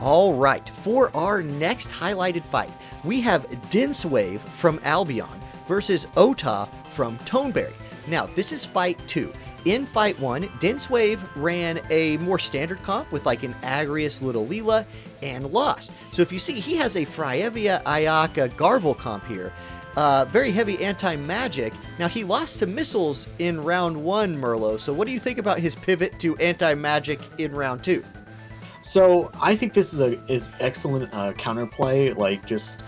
All right, for our next highlighted fight, we have Dinswave from Albion versus Ota from Toneberry. Now, this is fight 2. In fight 1, Dinswave ran a more standard comp with like an Agrius Little Leela and lost. So if you see, he has a Fryevia Ayaka Garvel comp here. Very heavy anti-magic. Now, he lost to missiles in round 1, Merlo. So what do you think about his pivot to anti-magic in round 2? So I think this is excellent counterplay. Like, just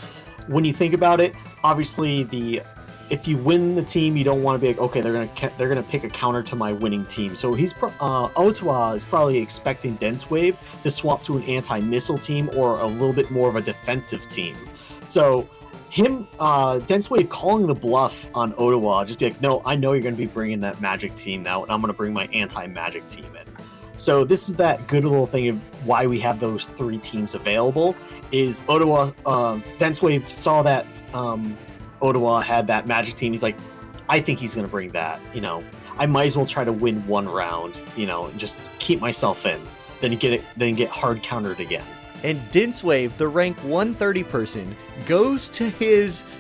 when you think about it, obviously if you win the team, you don't want to be like, okay, they're gonna pick a counter to my winning team. So Ottawa is probably expecting Dinswave to swap to an anti-missile team or a little bit more of a defensive team. So Dinswave calling the bluff on Ottawa, just be like, no, I know you're gonna be bringing that magic team now, and I'm gonna bring my anti-magic team in. So this is that good little thing of why we have those 3 teams available. Is Ottawa, Dinswave saw that Ottawa had that magic team. He's like, I think he's going to bring that. I might as well try to win 1 round, and just keep myself in. Then get hard countered again. And Dinswave, the rank 130 person, goes to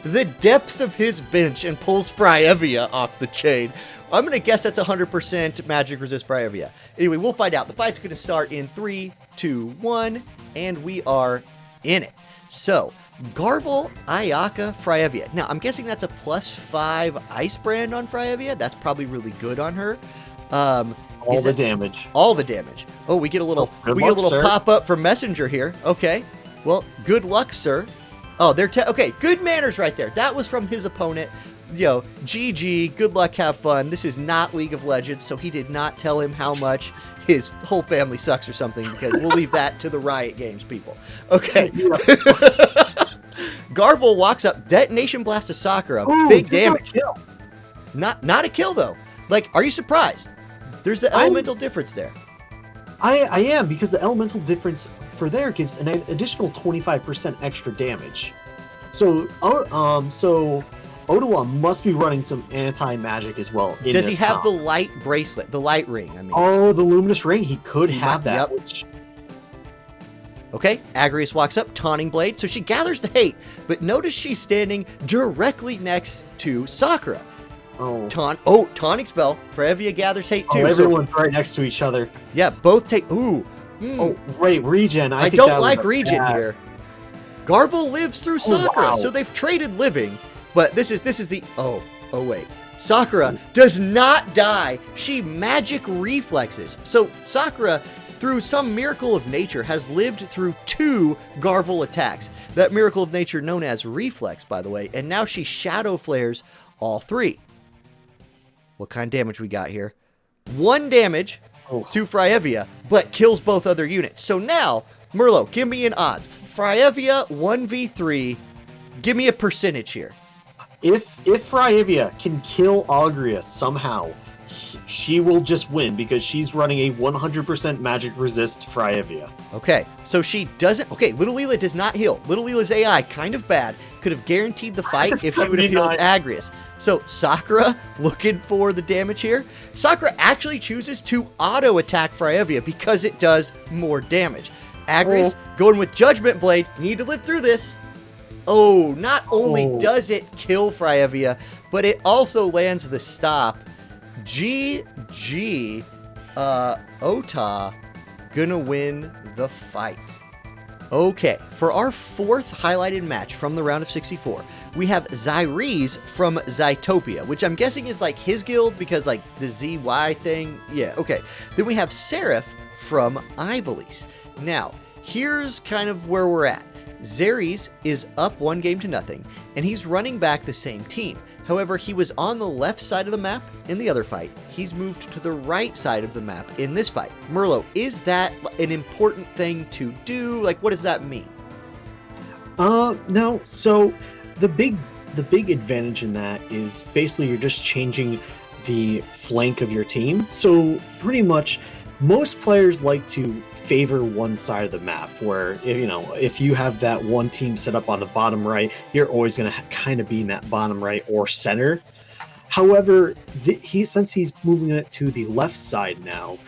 the depths of his bench and pulls Fryevia off the chain. I'm going to guess that's 100% magic resist Fryevia. Anyway, we'll find out. The fight's going to start in 3, 2, 1, and we are in it. So, Garvel, Ayaka, Fryevia. Now, I'm guessing that's a +5 ice brand on Fryevia. That's probably really good on her. All the damage. All the damage. Oh, we get a little pop-up from Messenger here. Okay. Well, good luck, sir. Oh, okay, good manners right there. That was from his opponent. GG, good luck, have fun. This is not League of Legends, so he did not tell him how much his whole family sucks or something, because we'll leave that to the Riot Games people. Okay. Garvel walks up, detonation blast to Sakura, big damage. Not a kill, though. Like, are you surprised? There's the elemental difference there. I am, because the elemental difference for there gives an additional 25% extra damage. So Ottawa must be running some anti-magic as well. Does he have the light bracelet, the light ring? I mean, oh, the luminous ring. He could have that. Yep. Okay, Agrius walks up, taunting blade. So she gathers the hate, but notice she's standing directly next to Sakura. Taunting spell. Fryevia gathers hate too. Everyone's right next to each other. Yeah, both take. Oh, right, regen. I don't like regen here. Garvel lives through Sakura, so they've traded living. But this is the oh wait. Sakura does not die. She magic reflexes. So Sakura, through some miracle of nature, has lived through 2 Garvel attacks. That miracle of nature known as reflex, by the way. And now she shadow flares all 3. What kind of damage we got here? 1 damage to Fryevia, but kills both other units. So now, Merlo, give me an odds. Fryevia 1v3. Give me a percentage here. If Fryevia can kill Agrius somehow, she will just win, because she's running a 100% magic resist Fryevia. Okay, so she doesn't. Okay, Little Leela does not heal. Little Leela's AI, kind of bad, could have guaranteed the fight if she would have healed Agrius. So Sakura looking for the damage here. Sakura actually chooses to auto attack Fryevia because it does more damage. Agrius going with Judgment Blade. Need to live through this. Oh, not only does it kill Fryevia, but it also lands the stop. GG, Ota gonna win the fight. Okay, for our 4th highlighted match from the round of 64, we have Zyrees from Zytopia, which I'm guessing is like his guild, because like the ZY thing. Yeah, okay. Then we have Seraph from Ivalice. Now, here's kind of where we're at. Zyrees is up 1-0, and he's running back the same team. However, he was on the left side of the map in the other fight. He's moved to the right side of the map in this fight. Merlo, is that an important thing to do? Like, what does that mean? No. So the big advantage in that is basically you're just changing the flank of your team. So pretty much most players like to favor one side of the map, where if you have that one team set up on the bottom right, you're always going to kind of be in that bottom right or center. However, since he's moving it to the left side now,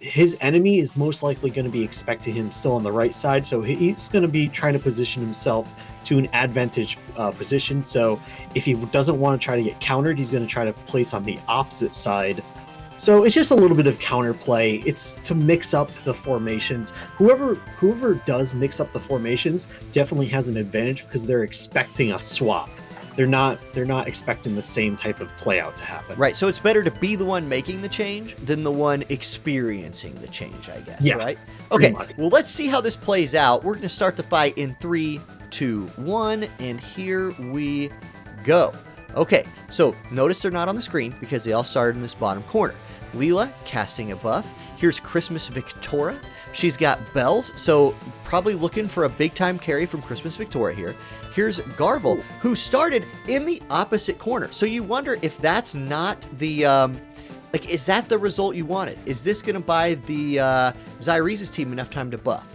his enemy is most likely going to be expecting him still on the right side, so he's going to be trying to position himself to an advantage position. So if he doesn't want to try to get countered, he's going to try to place on the opposite side. So it's just a little bit of counterplay. It's to mix up the formations. Whoever does mix up the formations definitely has an advantage because they're expecting a swap. They're not expecting the same type of play out to happen. Right. So it's better to be the one making the change than the one experiencing the change, I guess. Yeah, right. Okay. Well, let's see how this plays out. We're going to start the fight in 3, 2, 1, and here we go. Okay, so notice they're not on the screen because they all started in this bottom corner. Leela casting a buff. Here's Christmas Victoria. She's got bells, so probably looking for a big-time carry from Christmas Victoria here. Here's Garvel, who started in the opposite corner. So you wonder if that's not the, like, is that the result you wanted? Is this going to buy the Zyrese team enough time to buff?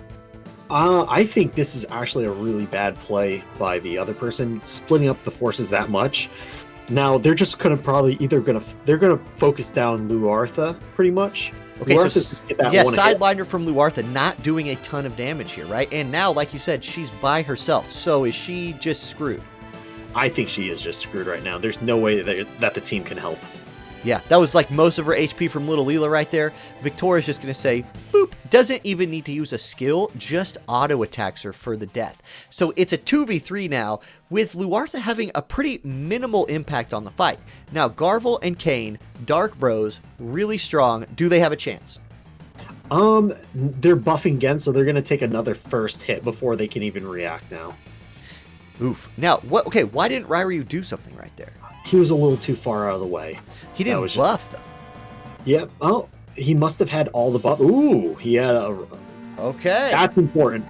I think this is actually a really bad play by the other person, splitting up the forces that much. Now they're just gonna probably they're gonna focus down Luartha pretty much. Okay, so yeah, sideliner from Luartha, not doing a ton of damage here, right? And now, like you said, she's by herself. So is she just screwed? I think she is just screwed right now. There's no way that the team can help. Yeah, that was like most of her HP from Little Leela right there. Victoria's just going to say, boop, doesn't even need to use a skill, just auto attacks her for the death. So it's a 2v3 now, with Luartha having a pretty minimal impact on the fight. Now, Garvel and Kane, Dark Bros, really strong. Do they have a chance? They're buffing again, so they're going to take another first hit before they can even react now. Oof. Now, what? Okay, why didn't Ryryu do something right there? He was a little too far out of the way. He didn't buff, though. Yeah. Oh, he must have had all the buff. Ooh, he had a... Okay. That's important.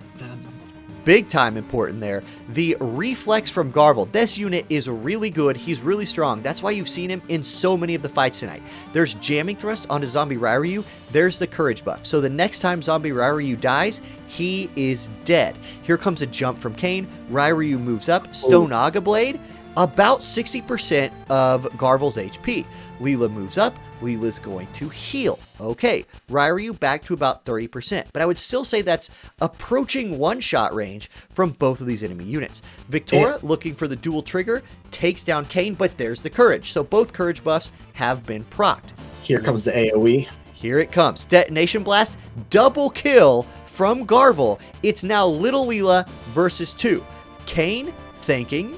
Big time important there. The reflex from Garvel. This unit is really good. He's really strong. That's why you've seen him in so many of the fights tonight. There's jamming thrust onto Zombie Ryryu. There's the courage buff. So the next time Zombie Ryryu dies, he is dead. Here comes a jump from Kane. Ryryu moves up. Stone Aga Blade. About 60% of Garvel's HP. Leela moves up. Leela's going to heal. Okay, Ryryu back to about 30%, but I would still say that's approaching one-shot range from both of these enemy units. Victoria, looking for the dual trigger, takes down Kane, but there's the courage. So both courage buffs have been procced. Here comes the AoE. Here it comes. Detonation Blast, double kill from Garvel. It's now Little Leela versus 2. Kane thinking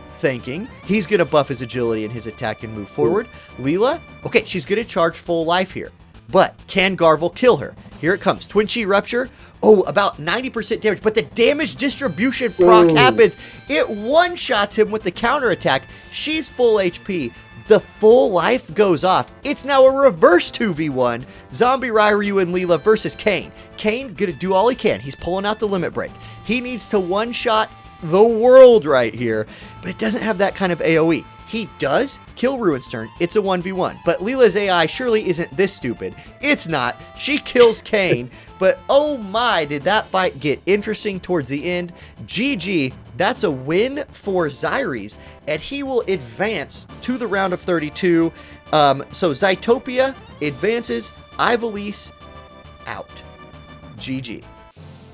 he's going to buff his agility and his attack and move forward. Leela, okay, she's going to charge full life here. But can Garvel kill her? Here it comes. Twin Chi Rupture. Oh, about 90% damage. But the damage distribution proc happens. It one-shots him with the counterattack. She's full HP. The full life goes off. It's now a reverse 2v1. Zombie Ryryu and Leela versus Kane. Kane going to do all he can. He's pulling out the limit break. He needs to one-shot the world right here, but it doesn't have that kind of AoE. He does kill Ruin's turn. It's a 1v1, but Leela's AI surely isn't this stupid. It's not. She kills Kane, but oh my, did that fight get interesting towards the end. GG, that's a win for Zyrese, and he will advance to the round of 32. So Zytopia advances, Ivalice out. GG.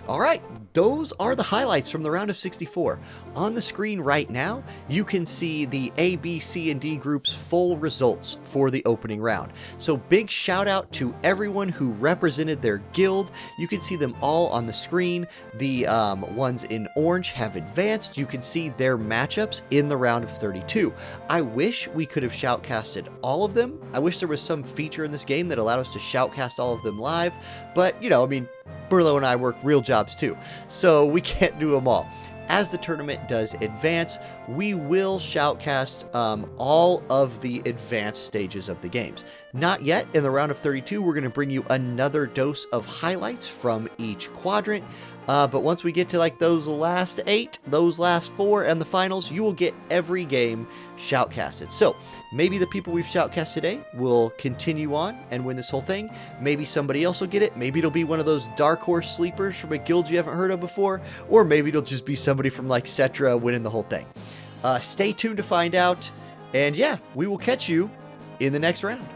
All right, those are the highlights from the round of 64. On the screen right now, you can see the A, B, C, and D groups' full results for the opening round. So big shout out to everyone who represented their guild. You can see them all on the screen. The ones in orange have advanced. You can see their matchups in the round of 32. I wish we could have shoutcasted all of them. I wish there was some feature in this game that allowed us to shoutcast all of them live, but you know, I mean, Burlo and I work real jobs too, so we can't do them all. As the tournament does advance, we will shoutcast all of the advanced stages of the games. Not yet. In the round of 32, we're going to bring you another dose of highlights from each quadrant. But once we get to like those last 8, those last 4, and the finals, you will get every game shoutcasted. So maybe the people we've shoutcast today will continue on and win this whole thing. Maybe somebody else will get it. Maybe it'll be one of those dark horse sleepers from a guild you haven't heard of before. Or maybe it'll just be somebody from like Cetra winning the whole thing. Stay tuned to find out. And yeah, we will catch you in the next round.